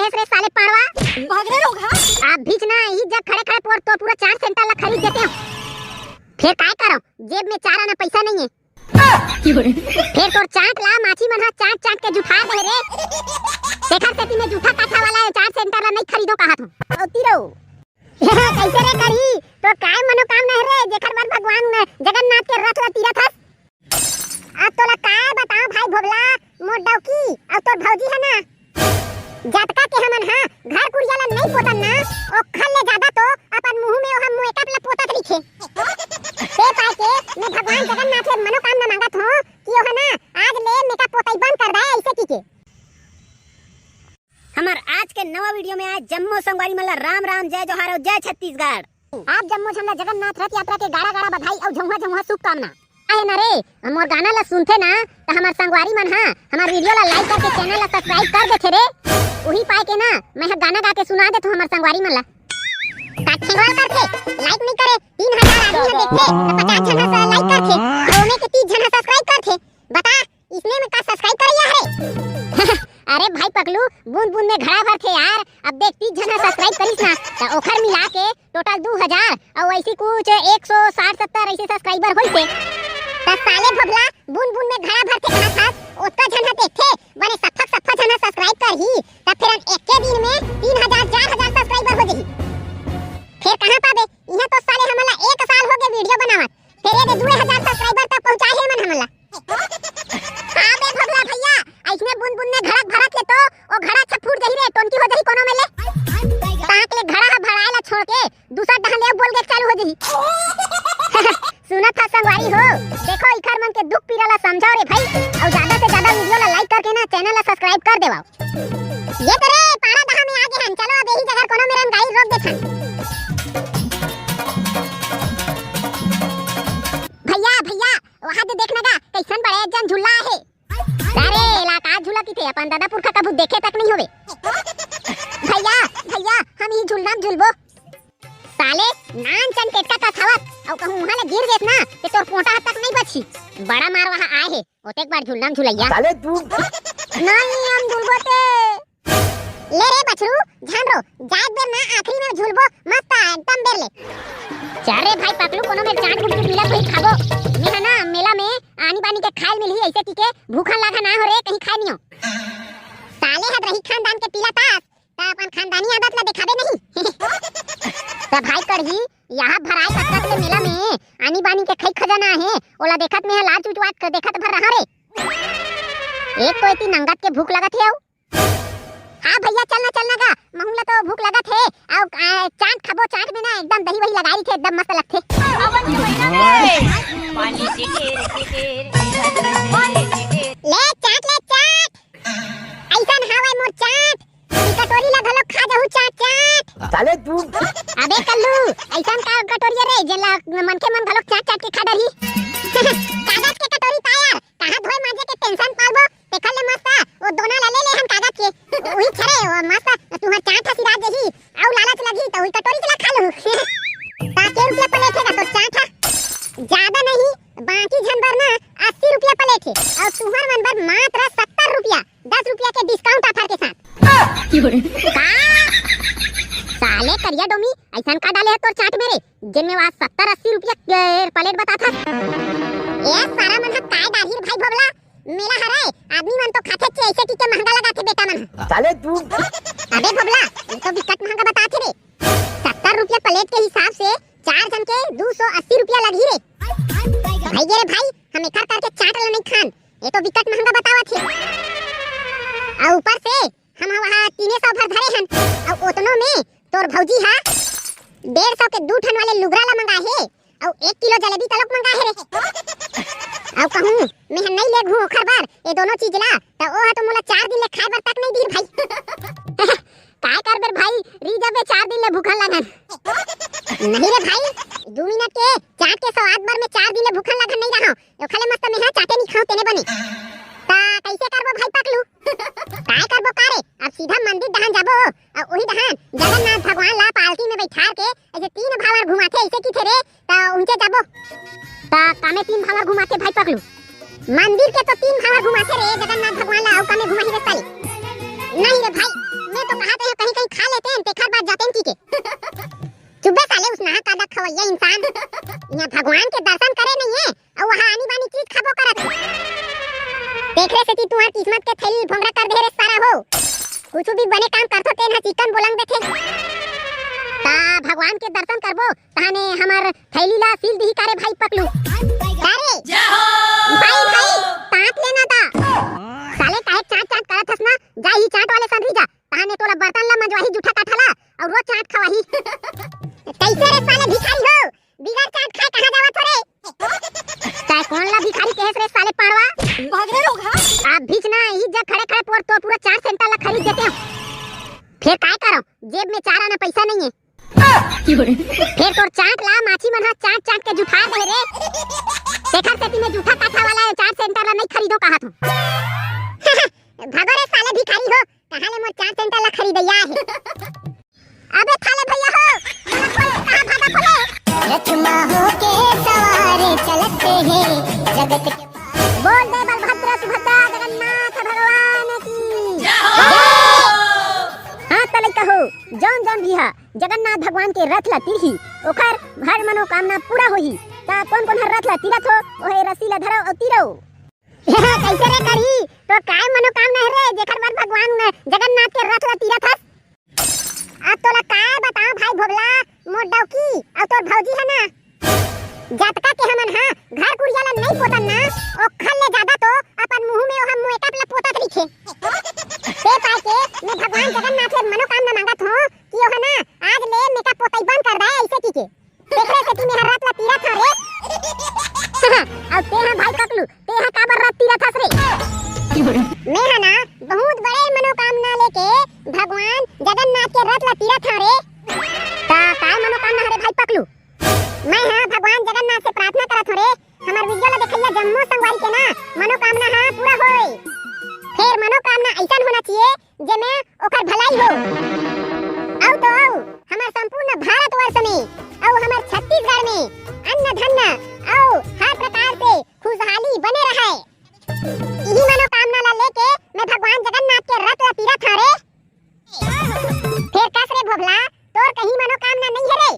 भैंस रे साले पाड़वा भाग रहे लोग। हां आप बीच ना ही जग खड़े खड़े पोर तो पूरा 4 सेंटर ला खरीद देते हो। फिर काय करो जेब में 4 आना पैसा नहीं है। फिर तोर चाट ला माछी मन हा चाट चाट के जुठा दे रे। शेखर सेती में जूठा काठा वाला 4 सेंटर ला नहीं खरीदो कहा तुम औती रहो। कैसे रे करी तो काय मनोकामना है रे जेकर बर भगवान जगन्नाथ के रथ ला तीरथ हस। अब तोला काय बताओ भाई भोगला मोर डौकी अब तोर भौजी है ना जटका के हमन हां घर कुड़िया ला नहीं पोतन ना ओ खल ले ज्यादा तो अपन मुंह में हम मेकअप ला पोतत रखे। ते पाए के मैं भगवान जगन्नाथ से मनोकामना मांगत हूं कि ओ है ना आज ले मेकअप पोताई बंद कर दे ऐसे की के। हमार आज के नवा वीडियो में आज जम्मू संगवारी मला राम राम जय जोहार और जय छत्तीसगढ़। आप जम्मू झंडा जगन्नाथ रथ यात्रा के गाड़ा गाड़ा बधाई और झुमहा झुमहा शुभकामना आहे ना रे। हमर गाना ला सुनथे ना तो हमार संगवारी मन हां हमार वीडियो ला लाइक करके चैनल ला सब्सक्राइब कर देथे रे। वही पाए के ना मैं गाना गा के सुना देथो हमार संगवारी मन ला। काठेवाल करथे लाइक नहीं करे 3000 आदमी देखथे 50 जन लाइक करथे और ओमे के 30 जन सब्सक्राइब करथे। बता इसमें में का सब्सक्राइब करिया रे। अरे भाई पगलू बूंद बूंद में घड़ा भर थे यार। अब देख 30 जन सब्सक्राइब करिस ना तो ओखर मिला के टोटल 2000 और ऐसी कुछ 160-70 ऐसे सब्सक्राइबर होइसे। त साले भगला बूंद बूंद में घड़ा भर थे कहां था ओतना जन देखथे बने सफा जन सब्सक्राइब करही त फिर एक के दिन में 3000-4000 सब्सक्राइबर हो जही। फिर कहां पाबे इहां तो साले हमला 1 साल हो गए वीडियो बनावत फिर ये 2000 सब्सक्राइबर तक पहुंचाए है मन हमला। हां बे भगला भैया ऐसने बूंद बूंद में घड़ा भरत ले तो ओ घड़ा अच्छा फूट जही रे टोंटी हो जही कोनो में ले ताक ले घड़ा भराए ला छोड़ के दूसरा डहन ले बोल के चालू हो जही। सुना था संगवारी हो देखो इखर मन के दुख पीड़ा ला समझाओ रे भाई और ज्यादा से ज्यादा वीडियो ला लाइक करके ना चैनल ला सब्सक्राइब कर देवाओ। ये तो रे पाड़ा दहा में आगे हम चलो अब यही जगह कोनो मेरन गाड़ी रोक देथन। भैया भैया वहां दे देखना गा कैसन बड़े जन झूला है। अरे इलाका झूला की थे अपन दादापुर का कबू देखे तक नहीं होवे। भैया भैया हम ही झूलना झूलबो साले नान चन केटका का थावत औ कहूं वहां ले गिर गेस ना ते तोर पोंटा तक नहीं बची बड़ा मार वहां आए है ओते एक बार झूलना झूलैया साले तू नहीं हम झूलबोते ले रे बछरू ध्यान रो जात बेर ना आखिरी में झूलबो मस्त एकदम बेर ले। चारे भाई पकलू कोनो में चाट गुट मिला कोई खाबो मैं है ना मेला में आनी बानी के खाए मिलही ऐसे की के भूखा लागा ना हो रे कहीं खाए नहीं हो। साले हद रही खानदान के पीला तास ता अपन खानदानी आदत ला दिखाबे नहीं। त भाई करही यहाँ भराए कतक ले मेला में आनी बानी के खई खजाना है ओला देखत में लाल चुचवात के देखत भर रहा रे। एक तो इतनी नंगत के भूख लगत है। हां भैया चलना गा महूला तो भूख लगत है और चाट खाबो चाट में ना एकदम दही वही लगाई थे एकदम मस्त लगथे। ले चाट ऐसन हावे मोर चाट कटोरी ला घलो खा जाहू चाट साले तू अबे कल्लू ऐसन का कटोरी रे जेला मन के मन घलो चाट के खा डरही। कागज के कटोरी ता यार कहां धोए मांजे के टेंशन पालबो देखल ले मस्त वो दोना ला ले हम कागज के ओही छरे वो मस्त तुहर चाट हसिरा जही औ लालच लगी तो ओही कटोरी के ला खा लहू। ता के रुपया प्लेट है तो चाट ज्यादा नहीं बाकी झनबर ना 80 रुपया प्लेट है और तुहर मन बर मात्र 70 रुपया 10 रुपया के डिस्काउंट ऑफर के साथ। साले करिया डोमी ऐसन का डाले है तोर चाट मेरे जिनमें वहां 70-80 रुपया प्लेट बता था। ए सारा मन काय डाही भाई भोगला मेला हराए आदमी मन तो खाते छे ऐसे की के महंगा लगाते बेटा मन साले तू अबे भोगला ये तो बिकट महंगा बताते रे 70 रुपया प्लेट के हिसाब से 4 जन के 280 रुपया लगी रे। भाई गे रे भाई हम एकर करके चाट ल नहीं खान ये तो बिकट महंगा बतावत है और ऊपर से हम वहां 300 भर धरे हन और ओतनो में तोर भौजी हा 150 के 2 ठन वाले लुगरा ला मंगा है और 1 किलो जलेबी तलक मंगा है रे। और कहूं मैं नहीं ले घू ओखर बार ये दोनों चीज ला त ओ तो मोला 4 दिन ले खाए बर तक नहीं दी भाई। काय कर बर भाई रिजर्व 4 दिन ले भूखल लागन नहीं रे भाई 2 मिनट के चाट के स्वाद भर में 4 दिन ले भूखल लागन नहीं रहा ओ खाले मस्त में चाटे नहीं खाओ तेने बने ता कैसे करबो भाई पकलू काय करबो कारे अब सीधा मंदिर दहन जाबो और वही दहन जगन्नाथ भगवान ला पालकी में बैठार के ऐसे 3 भावर घुमाते ऐसे की थे रे ता उनके जाबो ता कामे 3 भावर घुमाते भाई पकलू मंदिर के तो 3 भावर घुमाते रे जगन्नाथ भगवान ला और कामे घुमाही रे साली नहीं रे भाई मैं तो कहा लेते हैं तेखर बाद जाते हैं की के चुब्बे साले उस नहा कादा खवैया इंसान यहाँ भगवान के दर्शन करे नहीं है और वहाँ आनी बानी चीज खाबो करत देख रहे से ती तुम्हार किस्मत के थैली भोंगड़ा कर दे रे सारा हो कुछ भी बने काम करथो तेन हा चिकन बोलंग देथे ता भगवान के दर्शन करबो ताने हमार थैली ला सील दी करे भाई पकलू अरे जय हो भाई तात लेना ता साले काहे चाट चाट करत हस ना जा ही चाट वाले संधरी जा ताने तोला बर्तन ला मजवाही जूठा काठला और रोज चाट खवाही कैसे रे साले भिखारी हो बिगर चाट खाए कहां जावत हो रे काय कौन ला भिखारी कहे रे साले पाड़वा भाग रे लोग हां आप बीच ना ही जा खड़े खड़े पोर तो पूरा 4 सेंटर ला खरीद देते हो फिर काय करो जेब में 4 आना पैसा नहीं है फिर तोर चाट ला माछी मन हा चाट चाट के जुठा दे रे शेखर सेती में जूठा काठा वाला 4 सेंटर ला नहीं खरीदो कहा तू भागो रे साले भिखारी हो कहां ले मोर 4 सेंटर ला खरीदैया है अबे थाले भैया हो कहां भागा खोले रत्ना हो के सवारे चलते हैं जगत के बोल दे बलभद्र सुभद्रा जगन्नाथ भगवान की जय हो हां तले कहो जौन जौन भी हा जगन्नाथ भगवान के रथ ला तिरही ओकर हर मनोकामना पूरा होही ता कौन कौन हर रथ ला तिरथ हो ओहे रसी ला धरो और तिरो कैसे रे करी तो काय मनोकामना है रे जेकर बर भगवान जगन्नाथ के रथ ला तिरथ हस अब तोला काय बताओ भाई भोगला मोर डौकी और तोर भौजी है ना जतका के हमन हां घर कुड़िया ला नहीं पोतन ना ओखल ले ज्यादा तो अपन मुंह में हम मेकअप ला पोतत रखे ते पाए के मैं भगवान जगन्नाथ से मनोकामना मांगत हूं कि ओ है ना आज ले मेकअप पोतई बंद कर दे ऐसे की के देखरे से तू मेरा रात ला तीरथ रे अब ते हां भाई पकलू ते हां काबर रात तीरथ हस रे मैं है ना बहुत बड़े मनोकामना लेके भगवान जगन्नाथ के रथ ला तीरथ रे ता काय मनोकामना रे भाई पकलू मैं हां भगवान जगन्नाथ से प्रार्थना करत हूं रे हमार वीडियो ला देखैया जम्मो संगवारी के ना मनोकामना हां पूरा होई फिर मनोकामना ऐसा होना चाहिए जे में ओकर भलाई हो औ तो औ हमार संपूर्ण भारतवर्ष में औ हमार छत्तीसगढ़ में अन्न धन्य औ हर प्रकार से खुशहाली बने रहे यही मनोकामना ला लेके मैं भगवान जगन्नाथ के रथ ला तीरथ रे फिर कस रे भोगला तोर कहीं मनोकामना नहीं है रे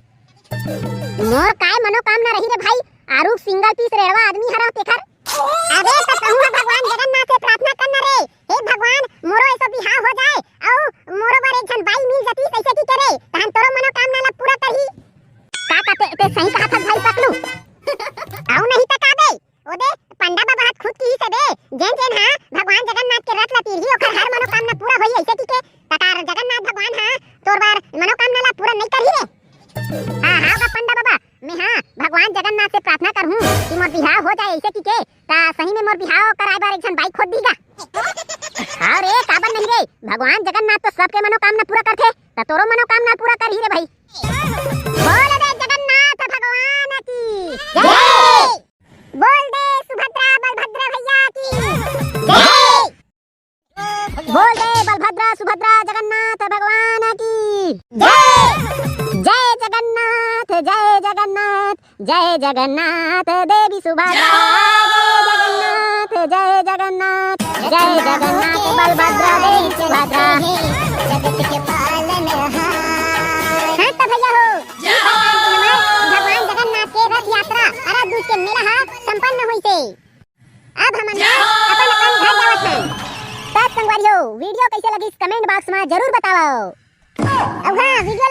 मोर काय मनोकामना रही रे भाई आरू सिंगल पीस रेड़वा आदमी हरा तेखर अबे तो कहूं भगवान जगन्नाथ से प्रार्थना करना रे हे भगवान मोरो ऐसा बिहाव हो जाए औ मोरो बार एक जन बाई मिल जाती कैसे की करे तहन तोरो मनोकामना ला पूरा करही का ते सही कहा था भाई पकलू औ नहीं त का दे ओदे पंडा बाबा हाथ खुद की से दे जेन जेन हां भगवान जगन्नाथ के रथ ला तीरही ओकर हर मनोकामना पूरा होई ऐसे की के तकार जगन्नाथ भगवान हां तोर बार मनोकामना ला पूरा नहीं करही रे हां का पंडा बाबा मैं हां भगवान जगन्नाथ से प्रार्थना करहूं कि मोर बिहाव हो जाए ऐसे की के ता सही में मोर बिहाव कराए बार एक जन बाई खोद दीगा अरे काबर नहीं रे भगवान जगन्नाथ तो सबके मनोकामना पूरा करथे ता तोरो मनोकामना पूरा करही रे भाई बोल दे जगन्नाथ भगवान की जय बोल दे सुभद्रा बलभद्र भैया की जय बोल दे बलभद्र सुभद्रा जगन्नाथ भगवान की जय जय जगन्नाथ जय जगन्नाथ जय जगन्नाथ देवी सुभद्रा जय जगन्नाथ जय जगन्नाथ बलभद्र देवी सुभद्रा जगत के पालनहार हां तो भैया हो भगवान जगन्नाथ के रथ यात्रा अरा दूज के मेला संपन्न हुई से अब हम अपन अपन घर जावत हैं तब संगवारी हो वीडियो कैसे लगी कमेंट बॉक्स में जरूर बताओ अब हां वीडियो